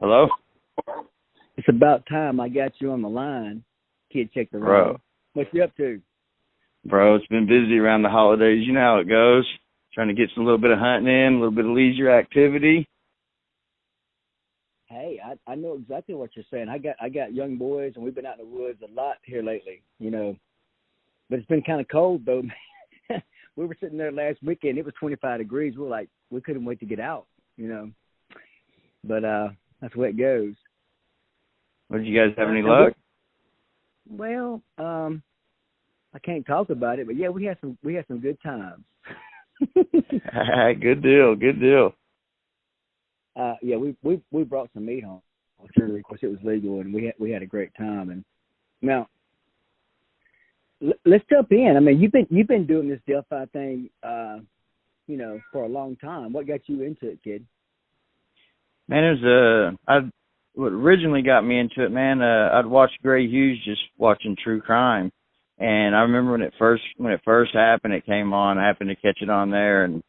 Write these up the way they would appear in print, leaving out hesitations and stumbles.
Hello? It's about time I got you on the line. Kid, check the Bro. room. What you up to? Bro, it's been busy around the holidays. You know how it goes. Trying to get a little bit of hunting in, a little bit of leisure activity. Hey, I know exactly what you're saying. I got young boys, and we've been out in the woods a lot here lately, But it's been kind of cold, though. We were sitting there last weekend. It was 25 degrees. We couldn't wait to get out, But that's the way it goes. What, did you guys have any luck? Well, I can't talk about it, but yeah, we had some good times. Good deal. Yeah, we brought some meat home. Sure, of course, it was legal, and we had a great time. And now, let's jump in. I mean, you've been doing this Delphi thing, for a long time. What got you into it, kid? Man, what originally got me into it, man. I'd watched Gray Hughes just watching true crime, and I remember when it first happened, it came on. I happened to catch it on there, and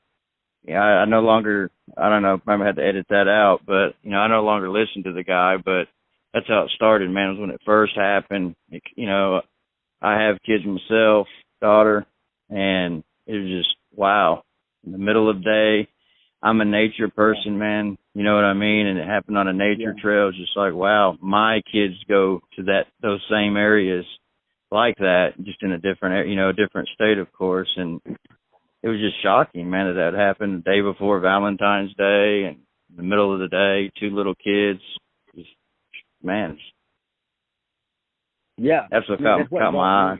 I no longer. I don't know. I had to edit that out, but I no longer listen to the guy. But that's how it started, man. It was when it first happened. I have kids myself, daughter, and it was just wow. In the middle of the day, I'm a nature person, man. You know what I mean? And it happened on a nature trail. It's just like, wow, my kids go to those same areas like that, just in a different, a different state, of course. And it was just shocking, man, that happened the day before Valentine's Day and in the middle of the day, 2 little kids. Just, man. Yeah. That's what caught my eye.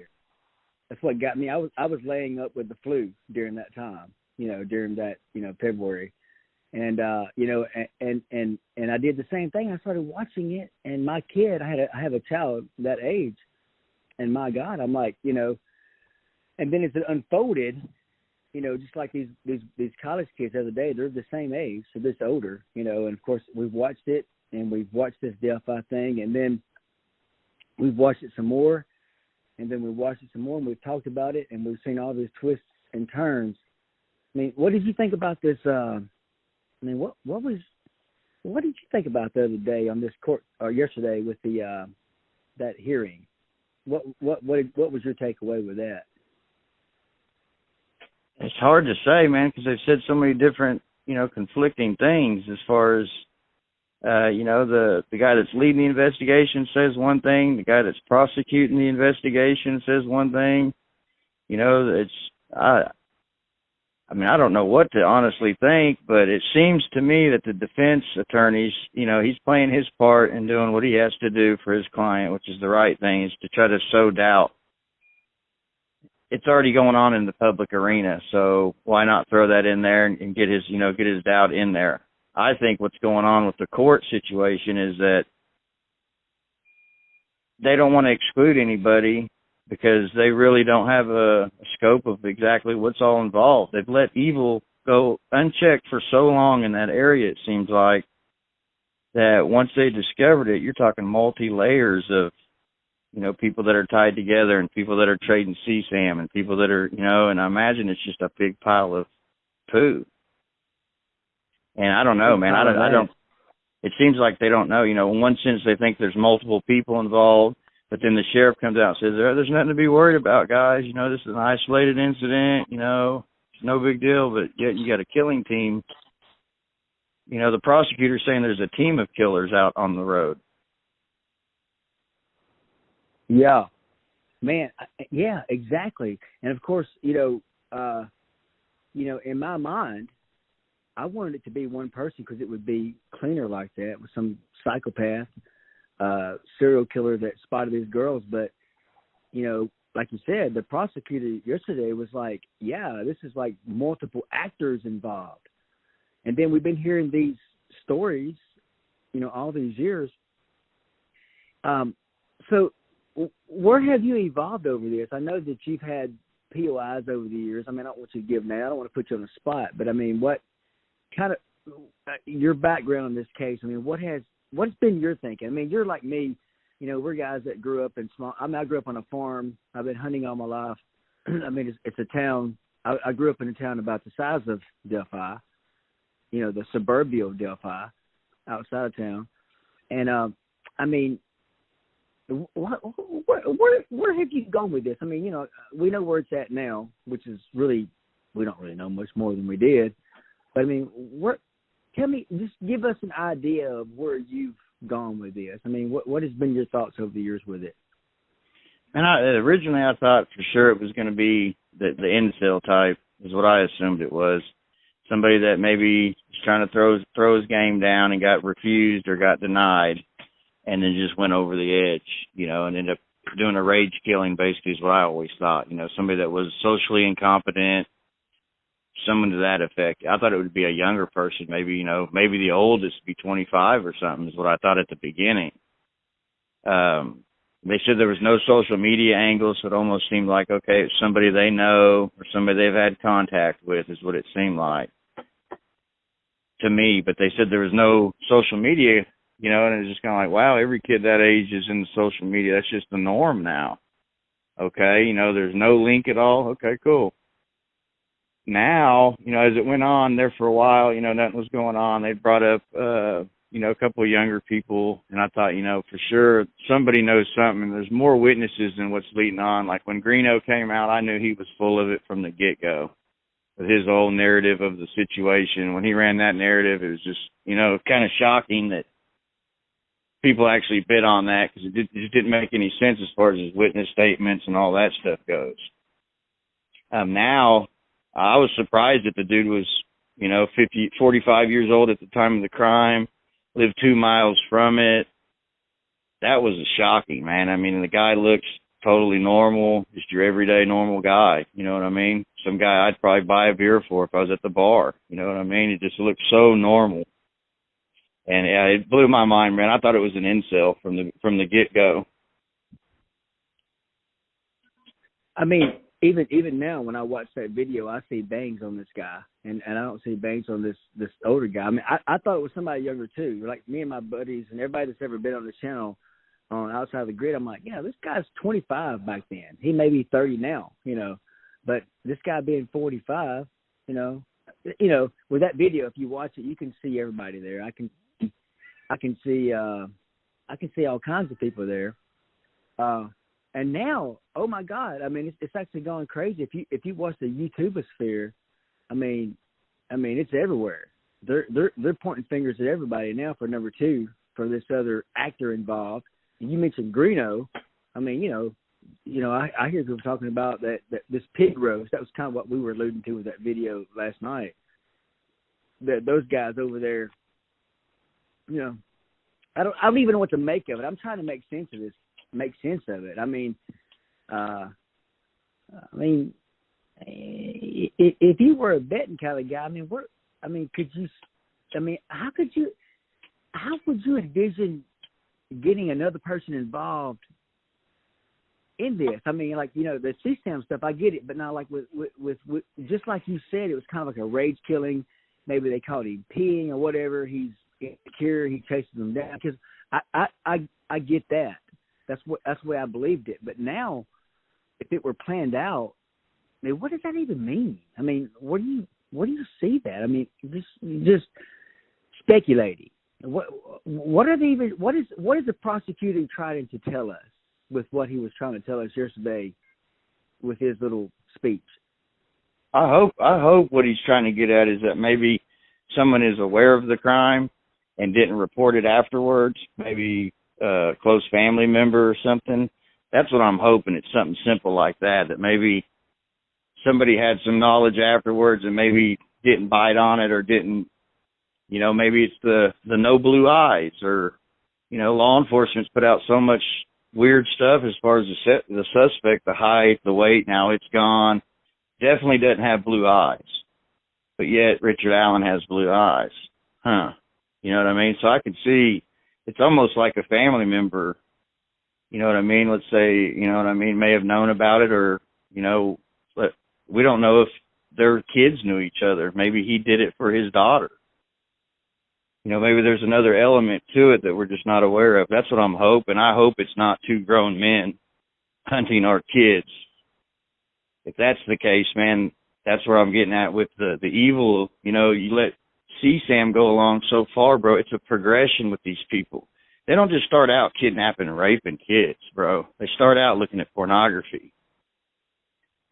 That's what got me. I was laying up with the flu during that time, during that, February. And, and I did the same thing. I started watching it, and my kid, I have a child that age, and my God, I'm like, and then as it unfolded, just like these college kids the other day, they're the same age, so this older, and of course we've watched it, and we've watched this Delphi thing, and then we've watched it some more, and then we've watched it some more, and we've talked about it, and we've seen all these twists and turns. I mean, what did you think about this? What did you think about the other day on this court, or yesterday with the that hearing? What was your takeaway with that? It's hard to say, man, because they've said so many different, conflicting things as far as, the guy that's leading the investigation says one thing, the guy that's prosecuting the investigation says one thing. I don't know what to honestly think, but it seems to me that the defense attorneys, he's playing his part and doing what he has to do for his client, which is the right thing, is to try to sow doubt. It's already going on in the public arena, so why not throw that in there and get his doubt in there? I think what's going on with the court situation is that they don't want to exclude anybody because they really don't have a scope of exactly what's all involved. They've let evil go unchecked for so long in that area, it seems like, that once they discovered it, you're talking multi-layers of, people that are tied together and people that are trading CSAM and people that are, and I imagine it's just a big pile of poo. And I don't know, man. I don't. It seems like they don't know. In one sense, they think there's multiple people involved, but then the sheriff comes out and says, "There's nothing to be worried about, guys. This is an isolated incident. It's no big deal." But yet you got a killing team. The prosecutor's saying there's a team of killers out on the road. Yeah, man. Yeah, exactly. And of course, in my mind, I wanted it to be one person because it would be cleaner like that with some psychopath, serial killer that spotted these girls. But, like you said, the prosecutor yesterday was like, yeah, this is like multiple actors involved. And then we've been hearing these stories, all these years. So where have you evolved over this? I know that you've had POIs over the years. I mean, I don't want you to give now. I don't want to put you on the spot. But, I mean, what kind of your background in this case, I mean, what's been your thinking? I mean, you're like me. We're guys that grew up in small – I grew up on a farm. I've been hunting all my life. I mean, it's a town. I grew up in a town about the size of Delphi, the suburbia of Delphi, outside of town. And I mean, where have you gone with this? I mean, we know where it's at now, which is really, we don't really know much more than we did. But I mean, tell me, just give us an idea of where you've gone with this. I mean, what has been your thoughts over the years with it? And originally I thought for sure it was going to be the incel type is what I assumed it was. Somebody that maybe was trying to throw his game down and got refused or got denied and then just went over the edge, and ended up doing a rage killing basically is what I always thought. Somebody that was socially incompetent, someone to that effect. I thought it would be a younger person, maybe the oldest would be 25 or something is what I thought at the beginning. They said there was no social media angle, so it almost seemed like, okay, it's somebody they know or somebody they've had contact with is what it seemed like to me. But they said there was no social media, and it was just kind of like, wow, every kid that age is in social media. That's just the norm now. Okay, there's no link at all. Okay, cool. Now, as it went on there for a while, nothing was going on. They brought up, a couple of younger people, and I thought, for sure somebody knows something. There's more witnesses than what's leading on. Like when Greeno came out, I knew he was full of it from the get-go with his whole narrative of the situation. When he ran that narrative, it was just, kind of shocking that people actually bid on that because it just didn't make any sense as far as his witness statements and all that stuff goes. Now, I was surprised that the dude was, 45 years old at the time of the crime, lived 2 miles from it. That was shocking, man. I mean, the guy looks totally normal, just your everyday normal guy. You know what I mean? Some guy I'd probably buy a beer for if I was at the bar. You know what I mean? It just looked so normal. And yeah, it blew my mind, man. I thought it was an incel from the get-go. I mean, even now when I watch that video, I see bangs on this guy, and I don't see bangs on this older guy. I mean, I thought it was somebody younger too. Like me and my buddies and everybody that's ever been on the channel on Outside the Grid, I'm like, yeah, this guy's 25 back then. He may be 30 now, but this guy being 45, with that video, if you watch it, you can see everybody there. I can see all kinds of people there. And now, oh my God! I mean, it's actually gone crazy. If you watch the YouTubeosphere, I mean, it's everywhere. They're pointing fingers at everybody now for number two for this other actor involved. And you mentioned Greeno. I mean, I hear people talking about that this pig roast. That was kind of what we were alluding to with that video last night. That those guys over there, I don't even know what to make of it. I'm trying to make sense of it. I mean, if you were a betting kind of guy, how would you envision getting another person involved in this? I mean, like, the CSAM stuff, I get it, but now, like with just like you said, it was kind of like a rage killing. Maybe they called him peeing or whatever. He's insecure. He chases them down. Because I get that. That's the way I believed it. But now, if it were planned out, I mean, what does that even mean? I mean, where do you see that? I mean, just speculating. What is the prosecutor trying to tell us with what he was trying to tell us yesterday with his little speech? I hope what he's trying to get at is that maybe someone is aware of the crime and didn't report it afterwards. Maybe a close family member or something. That's what I'm hoping. It's something simple like that maybe somebody had some knowledge afterwards and maybe didn't bite on it or didn't, maybe it's the no blue eyes or, law enforcement's put out so much weird stuff as far as the suspect, the height, the weight. Now it's gone. Definitely doesn't have blue eyes, but yet Richard Allen has blue eyes. Huh. You know what I mean? So I could see it's almost like a family member, you know what I mean? Let's say, may have known about it or, but we don't know if their kids knew each other. Maybe he did it for his daughter. Maybe there's another element to it that we're just not aware of. That's what I'm hoping. I hope it's not two grown men hunting our kids. If that's the case, man, that's where I'm getting at with the evil. You let CSAM go along so far, bro. It's a progression with these people. they don't just start out kidnapping and raping kids, bro. They start out looking at pornography.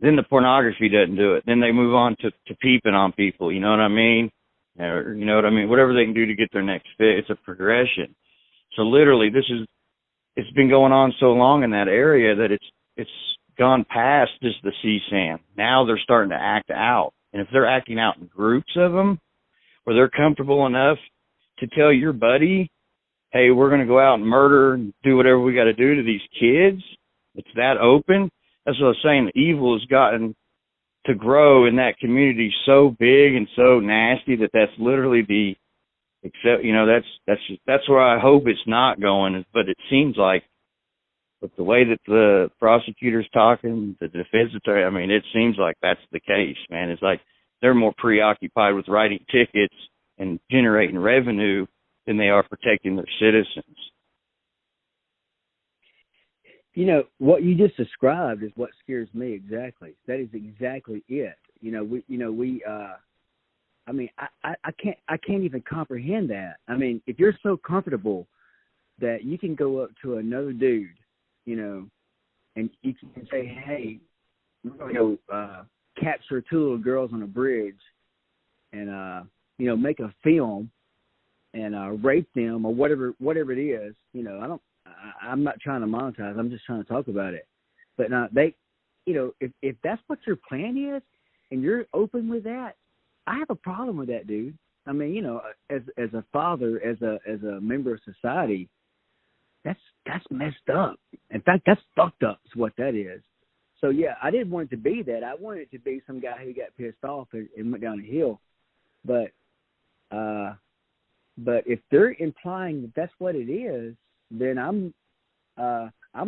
Then the pornography doesn't do it. Then they move on to peeping on people, you know what I mean? Or, you know what I mean? Whatever they can do to get their next fit. It's a progression. So literally, it's been going on so long in that area that it's gone past just the CSAM. Now they're starting to act out. And if they're acting out in groups of them, where they're comfortable enough to tell your buddy, hey, we're going to go out and murder and do whatever we got to do to these kids, it's that open. That's what I was saying. The evil has gotten to grow in that community so big and so nasty that's literally except, you know, that's where I hope it's not going. But it seems like, with the way that the prosecutor's talking, the defense attorney, I mean, it seems like that's the case, man. It's like they're more preoccupied with writing tickets and generating revenue than they are protecting their citizens. You know, what you just described is what scares me exactly. That is exactly it. I mean, I can't even comprehend that. I mean, if you're so comfortable that you can go up to another dude, you know, and you can say, hey, we're going to go capture two little girls on a bridge and, you know, make a film and rape them or whatever it is, you know, I'm not trying to monetize. I'm just trying to talk about it. But they, you know, if that's what your plan is and you're open with that, I have a problem with that, dude. I mean, you know, as a father, as a member of society, that's messed up. In fact, that's fucked up is what that is. So yeah, I didn't want it to be that. I wanted it to be some guy who got pissed off and went down a hill. But if they're implying that that's what it is, then I'm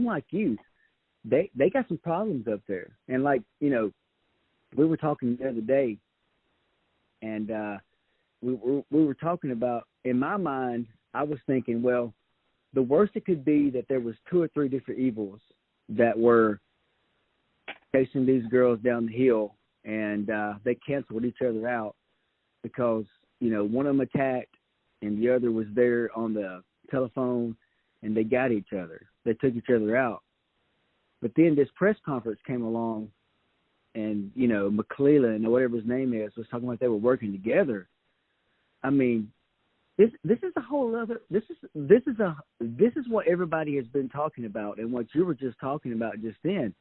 like you. They got some problems up there. And like, you know, we were talking the other day, and we were talking about, in my mind, I was thinking, well, the worst it could be that there was 2 or 3 different evils that were chasing these girls down the hill, and they canceled each other out because, you know, one of them attacked and the other was there on the telephone, and they got each other. They took each other out. But then this press conference came along, and, you know, McClellan or whatever his name is was talking about they were working together. I mean, this is a whole other. This is what everybody has been talking about, and what you were just talking about just then.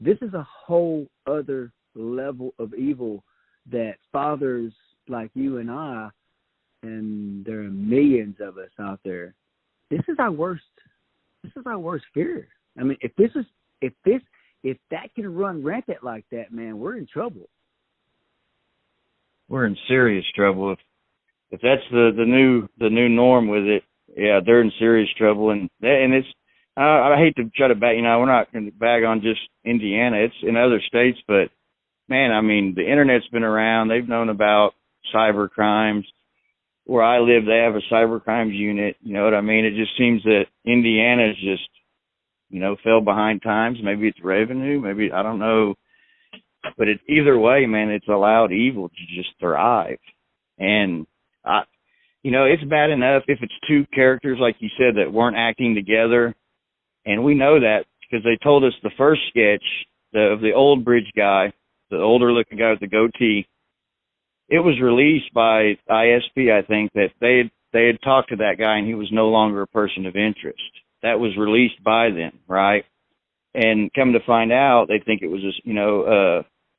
This is a whole other level of evil that fathers like you and I, and there are millions of us out there. This is our worst. This is our worst fear. I mean, if that can run rampant like that, man, we're in trouble. We're in serious trouble. If that's the new norm with it, yeah, they're in serious trouble. And it's, I hate to try to bag, you know, we're not going to bag on just Indiana. It's in other states, but man, I mean, the internet's been around. They've known about cyber crimes. Where I live, they have a cyber crimes unit. You know what I mean? It just seems that Indiana's just, you know, fell behind times. Maybe it's revenue. Maybe, I don't know. But either way, man, it's allowed evil to just thrive. And, you know, it's bad enough if it's 2 characters, like you said, that weren't acting together. And we know that because they told us the first sketch of the old bridge guy, the older-looking guy with the goatee, it was released by ISP, I think, that they had talked to that guy and he was no longer a person of interest. That was released by them, right? And come to find out, they think it was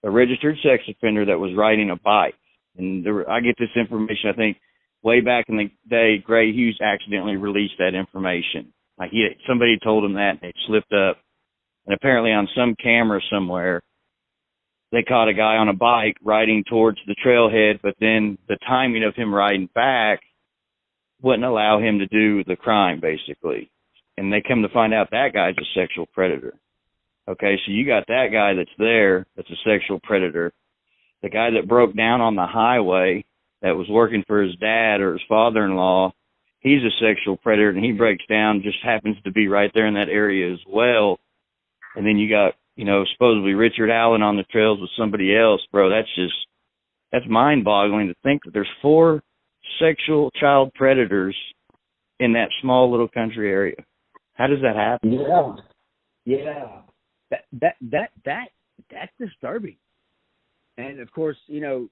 a registered sex offender that was riding a bike. And I get this information, I think, way back in the day, Gray Hughes accidentally released that information. Like somebody told him that and it slipped up. And apparently on some camera somewhere, they caught a guy on a bike riding towards the trailhead, but then the timing of him riding back wouldn't allow him to do the crime, basically. And they come to find out that guy's a sexual predator. Okay, so you got that guy that's there that's a sexual predator. The guy that broke down on the highway that was working for his dad or his father-in-law, he's a sexual predator, and he breaks down, just happens to be right there in that area as well. And then you got, you know, supposedly Richard Allen on the trails with somebody else, bro. That's mind-boggling to think that there's 4 sexual child predators in that small little country area. How does that happen? Yeah. That's disturbing. And of course, we know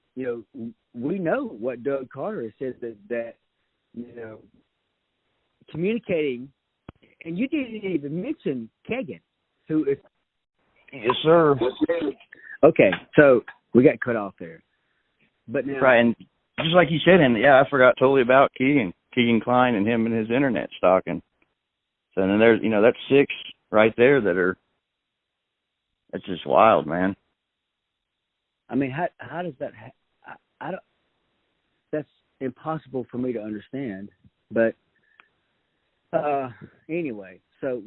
what Doug Carter has said that communicating, and you didn't even mention Kagan, who is. Yes, sir. Okay, so we got cut off there, but now, right, and just like you said, and I forgot totally about Keegan Klein and him and his internet stalking. So then there's, that's 6 right there that's just wild, man. I mean, how does that? I don't. That's impossible for me to understand. But anyway, so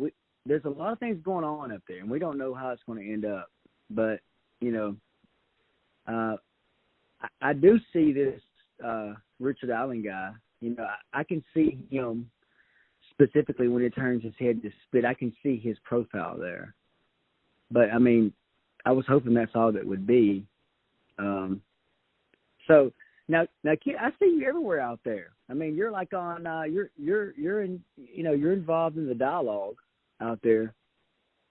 there's a lot of things going on up there, and we don't know how it's going to end up. But I do see this Richard Allen guy. I can see him specifically when he turns his head to spit. I can see his profile there. But I mean, I was hoping that's all that would be. So now, kid, I see you everywhere out there. I mean, you're like on, you're in, you're involved in the dialogue out there,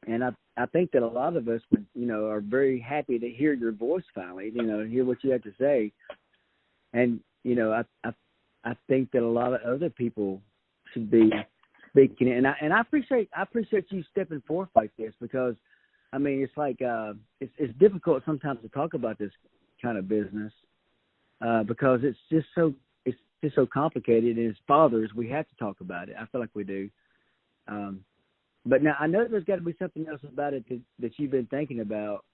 and I think that a lot of us, are very happy to hear your voice finally. Hear what you have to say, and I think that a lot of other people should be speaking, and I appreciate you stepping forth like this, because I mean, it's like it's difficult sometimes to talk about this kind of business because it's just so complicated. And as fathers, we have to talk about it. I feel like we do. But now I know there's got to be something else about it that you've been thinking about.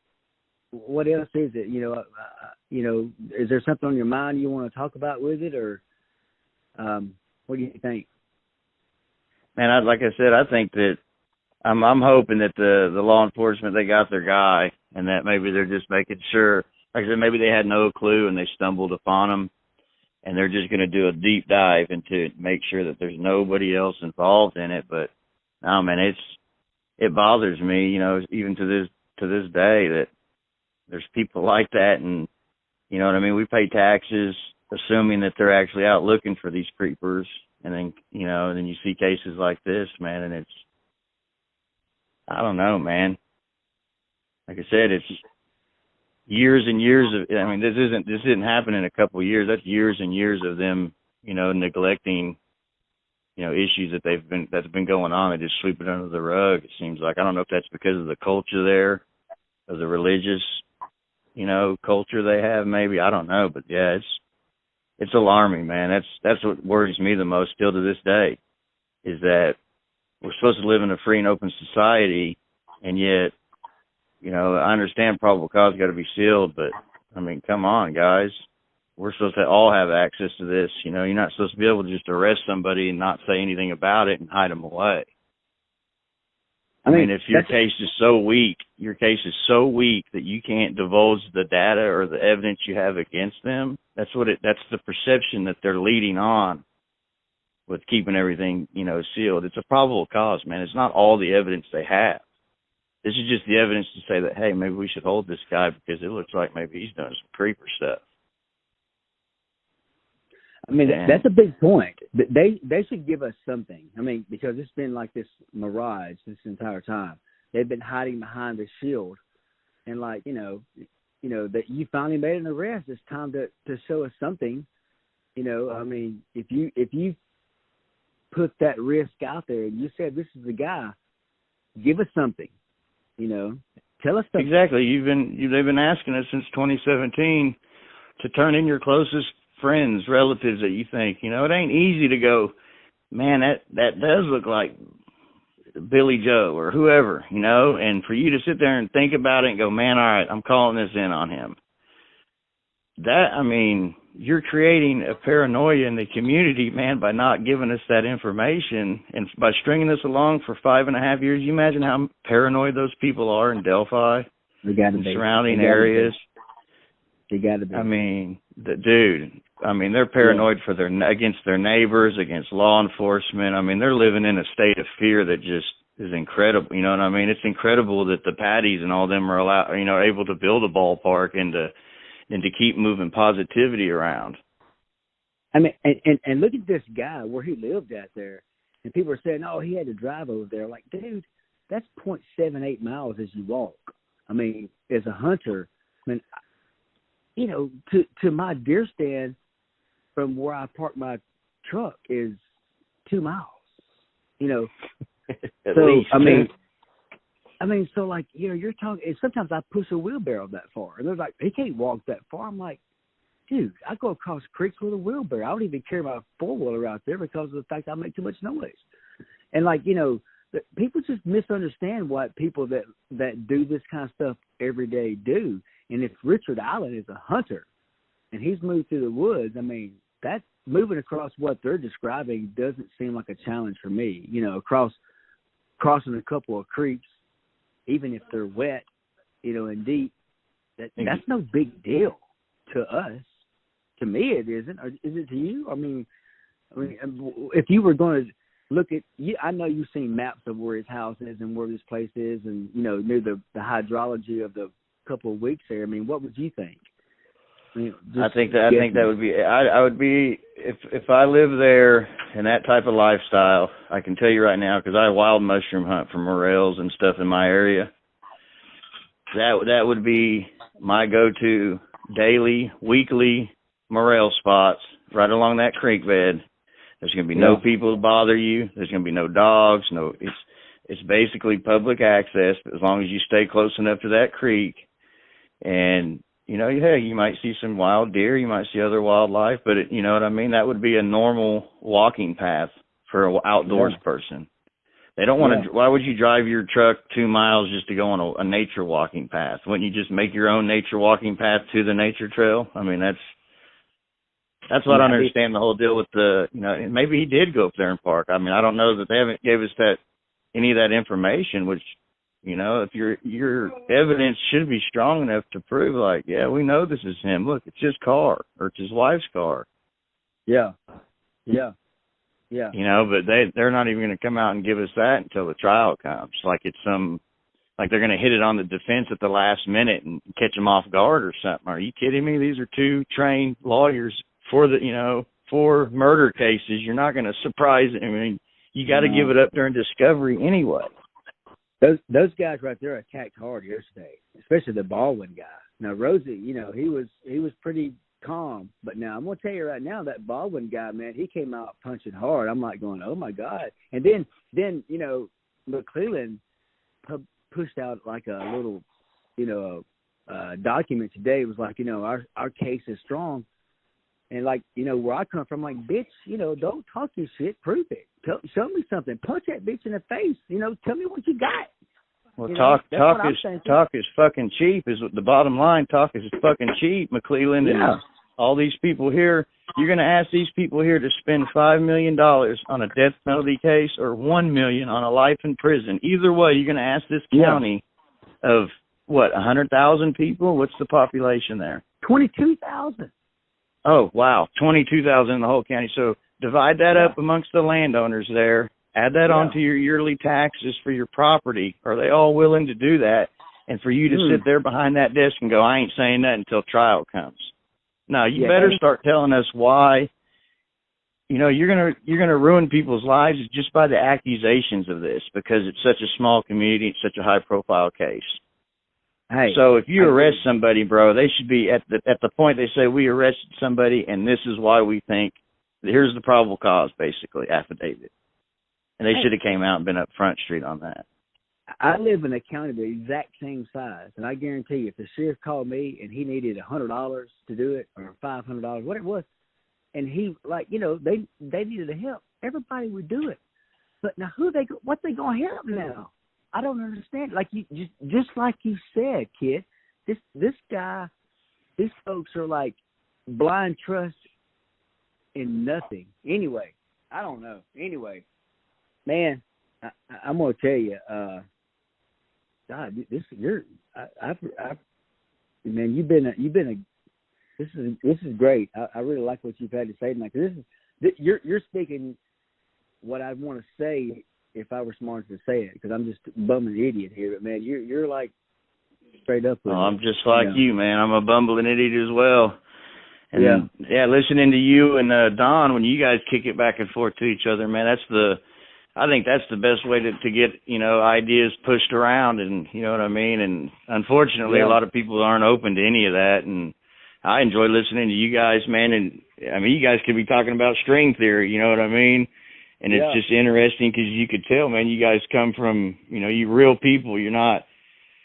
What else is it? Is there something on your mind you want to talk about with it, or what do you think? Man, like I said, I think that I'm hoping that the law enforcement, they got their guy, and that maybe they're just making sure. Like I said, maybe they had no clue and they stumbled upon him, and they're just going to do a deep dive into it, make sure that there's nobody else involved in it. But no, man, it bothers me, even to this day, that there's people like that, and you know what I mean. We pay taxes assuming that they're actually out looking for these creepers, and then then you see cases like this, man, and it's. I don't know, man. Like I said, it's years and years of. I mean, this didn't happen in a couple of years. That's years and years of them, neglecting, issues that's been going on. They just sweep it under the rug. It seems like. I don't know if that's because of the culture there, of the religious, culture they have. Maybe, I don't know, but yeah, it's alarming, man. That's what worries me the most still to this day, is that we're supposed to live in a free and open society, and yet, I understand probable cause got to be sealed, but I mean, come on, guys. We're supposed to all have access to this. You're not supposed to be able to just arrest somebody and not say anything about it and hide them away. I mean, if your case is so weak that you can't divulge the data or the evidence you have against them, that's the perception that they're leading on with keeping everything, sealed. It's a probable cause, man. It's not all the evidence they have. This is just the evidence to say that, hey, maybe we should hold this guy because it looks like maybe he's doing some creeper stuff. I mean, that's a big point. They should give us something. I mean, because it's been like this mirage this entire time. They've been hiding behind the shield, and that you finally made an arrest. It's time to show us something. I mean, if you put that risk out there and you said this is the guy, give us something. Tell us something. Exactly. They've been asking us since 2017 to turn in your closest friends, relatives that you think. It ain't easy to go, man, that does look like Billy Joe or whoever, and for you to sit there and think about it and go, man, all right, I'm calling this in on him. You're creating a paranoia in the community, man, by not giving us that information and by stringing us along for 5.5 years. You imagine how paranoid those people are in Delphi and surrounding areas. They got to be. They're paranoid against their neighbors, against law enforcement. They're living in a state of fear that just is incredible. You know what I mean? It's incredible that the Patties and all them are able to build a ballpark and to keep moving positivity around. And look at this guy where he lived at there. And people are saying, oh, he had to drive over there. Like, dude, that's 0.78 miles as you walk. I mean, as a hunter, I mean, you know, to my deer stand from where I park my truck is 2 miles, you know. At least. I mean, so like, you know, you're talking, and sometimes I push a wheelbarrow that far. And they're like, he can't walk that far. I'm like, dude, I go across creeks with a wheelbarrow. I don't even carry my four-wheeler out there because of the fact I make too much noise. And like, you know, people just misunderstand what people that do this kind of stuff every day do. And if Richard Allen is a hunter and he's moved through the woods, I mean, that moving across what they're describing doesn't seem like a challenge for me. You know, crossing a couple of creeks, even if they're wet, you know, and deep, that's no big deal to us. To me, it isn't. Or is it to you? I mean, if you were going to look at, I know you've seen maps of where his house is and where this place is, and you know, knew the hydrology of the couple of weeks there. I mean, what would you think? I mean, I think that would be. I would be if I live there in that type of lifestyle. I can tell you right now, because I wild mushroom hunt for morels and stuff in my area. That would be my go-to daily, weekly morel spots right along that creek bed. There's going to be no people to bother you. There's going to be no dogs. No, it's basically public access as long as you stay close enough to that creek. And you know, yeah, you might see some wild deer, you might see other wildlife, but you know what I mean? That would be a normal walking path for an outdoors person. They don't want to. Why would you drive your truck 2 miles just to go on a nature walking path? Wouldn't you just make your own nature walking path to the nature trail? I mean, that's what I don't understand the whole deal with the, you know, maybe he did go up there and park. I mean, I don't know that they haven't gave us any of that information, which, you know, if your evidence should be strong enough to prove, like, yeah, we know this is him. Look, it's his car or it's his wife's car. Yeah. You know, but they're not even going to come out and give us that until the trial comes. Like it's like they're going to hit it on the defense at the last minute and catch them off guard or something. Are you kidding me? These are two trained lawyers for murder cases. You're not going to surprise it. I mean, you got to give it up during discovery anyway. Those guys right there attacked hard yesterday, especially the Baldwin guy. Now Rosie, you know, he was pretty calm, but now I'm gonna tell you right now, that Baldwin guy, man, he came out punching hard. I'm like going, oh my God. And then you know, McClellan pushed out like a little, you know, document today. It was like, you know, our case is strong. And like, you know, where I come from, like, bitch, you know, don't talk your shit, prove it. Show me something. Punch that bitch in the face. You know, tell me what you got. Well, talk is fucking cheap. Is the bottom line. Talk is fucking cheap, McClellan, and all these people here. You're going to ask these people here to spend $5 million on a death penalty case or $1 million on a life in prison. Either way, you're going to ask this county of what, 100,000 people? What's the population there? 22,000. Oh, wow. 22,000 in the whole county. So divide that up amongst the landowners there. Add that onto your yearly taxes for your property. Are they all willing to do that? And for you to sit there behind that desk and go, I ain't saying that until trial comes. No, you better start telling us why. You know, you're gonna ruin people's lives just by the accusations of this, because it's such a small community, it's such a high profile case. Hey, so if you arrest somebody, bro, they should be at the point they say we arrested somebody and this is why we think, here's the probable cause, basically, affidavit. And they should have came out and been up Front Street on that. I live in a county the exact same size, and I guarantee you, if the sheriff called me and he needed $100 to do it, or $500, whatever it was, and he, like, you know, they needed the help, everybody would do it. But now what they gonna help now? I don't understand. Like you just like you said, kid. This guy, these folks are like blind trust in nothing. Anyway, I don't know. Anyway, man, I'm gonna tell you, God, this man, you've been a. This is great. I really like what you've had to say tonight. You're speaking what I want to say if I were smart to say it, because I'm just a bumbling idiot here. But man, you're like straight up. I'm just like you, man. I'm a bumbling idiot as well. And listening to you and Don when you guys kick it back and forth to each other, man, that's I think that's the best way to get, you know, ideas pushed around, and you know what I mean. And unfortunately, a lot of people aren't open to any of that. And I enjoy listening to you guys, man. And I mean, you guys could be talking about string theory, you know what I mean? And it's just interesting because you could tell, man, you guys come from, you know, you real people. You're not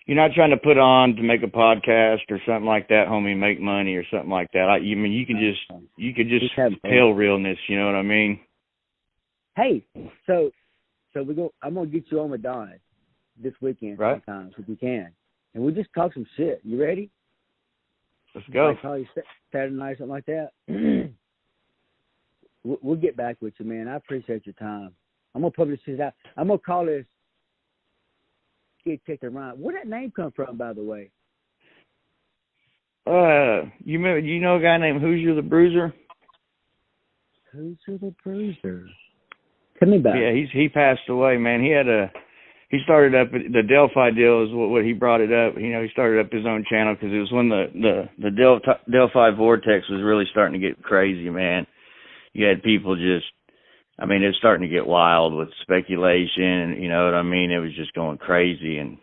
trying to put on to make a podcast or something like that, homie, make money or something like that. I mean, you could just tell realness, you know what I mean? Hey, so I'm gonna get you on Madonna this weekend sometimes if you can, and we'll just talk some shit. You ready? Let's go. Like probably Saturday night, something like that. We'll get back with you, man. I appreciate your time. I'm gonna publish this out. I'm gonna call this Kid Check the Rhyme. Where did that name come from, by the way? You know a guy named Hoosier the Bruiser? Hoosier the Bruiser. Tell me about it. Yeah, he passed away, man. He started up the Delphi deal is what he brought it up. You know, he started up his own channel because it was when the Delphi vortex was really starting to get crazy, man. You had people just, I mean, it's starting to get wild with speculation. You know what I mean? It was just going crazy. And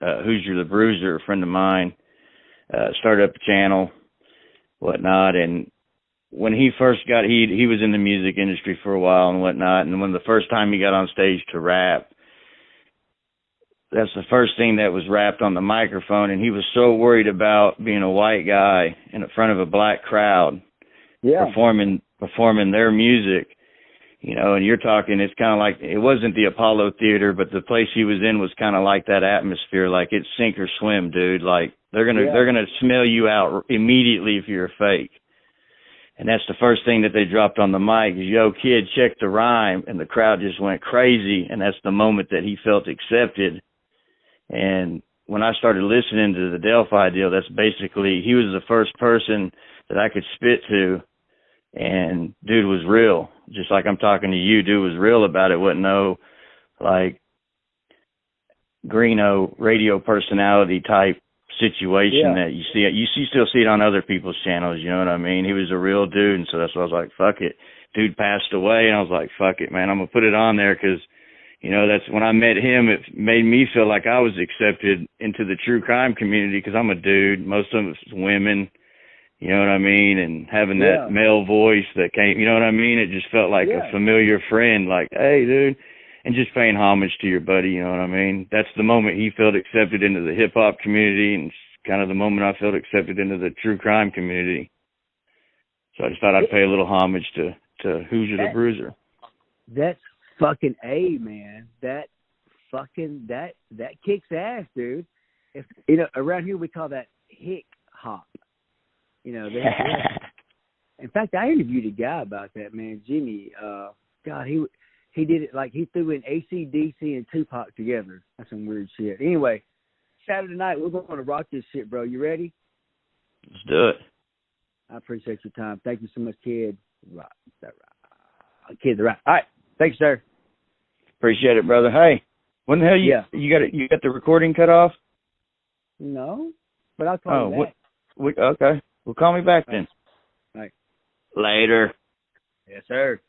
Hoosier the Bruiser, a friend of mine, started up a channel, whatnot, and when he first got, he was in the music industry for a while and whatnot, and when the first time he got on stage to rap, that's the first thing that was rapped on the microphone, and he was so worried about being a white guy in front of a black crowd, performing their music, you know, and you're talking, it's kind of like, it wasn't the Apollo Theater, but the place he was in was kind of like that atmosphere, like it's sink or swim, dude, like they're gonna smell you out immediately if you're a fake. And that's the first thing that they dropped on the mic is, yo, kid, check the rhyme. And the crowd just went crazy. And that's the moment that he felt accepted. And when I started listening to the Delphi deal, that's basically, he was the first person that I could spit to. And dude was real. Just like I'm talking to you, dude was real about it. Wasn't no, like, Greeno radio personality type situation that you see. You still see it on other people's channels, you know what I mean? He was a real dude, and so that's why I was like, fuck it. Dude passed away, and I was like, fuck it, man. I'm going to put it on there because, you know, that's when I met him, it made me feel like I was accepted into the true crime community because I'm a dude. Most of it's women, you know what I mean? And having that male voice that came, you know what I mean? It just felt like a familiar friend, like, hey, dude. And just paying homage to your buddy, you know what I mean? That's the moment he felt accepted into the hip-hop community, and it's kind of the moment I felt accepted into the true crime community. So I just thought I'd pay a little homage to Hoosier the Bruiser. That's fucking A, man. That kicks ass, dude. If, you know, around here we call that hick hop. You know, in fact, I interviewed a guy about that, man, Jimmy. God, he did it like he threw in AC/DC and Tupac together. That's some weird shit. Anyway, Saturday night, we're going to rock this shit, bro. You ready? Let's do it. I appreciate your time. Thank you so much, kid. Kid, the right. All right. Thanks, sir. Appreciate it, brother. Hey, when the hell you got the recording cut off? No, but I'll call you back. Okay. Well, call me back then. All right. Later. Yes, sir.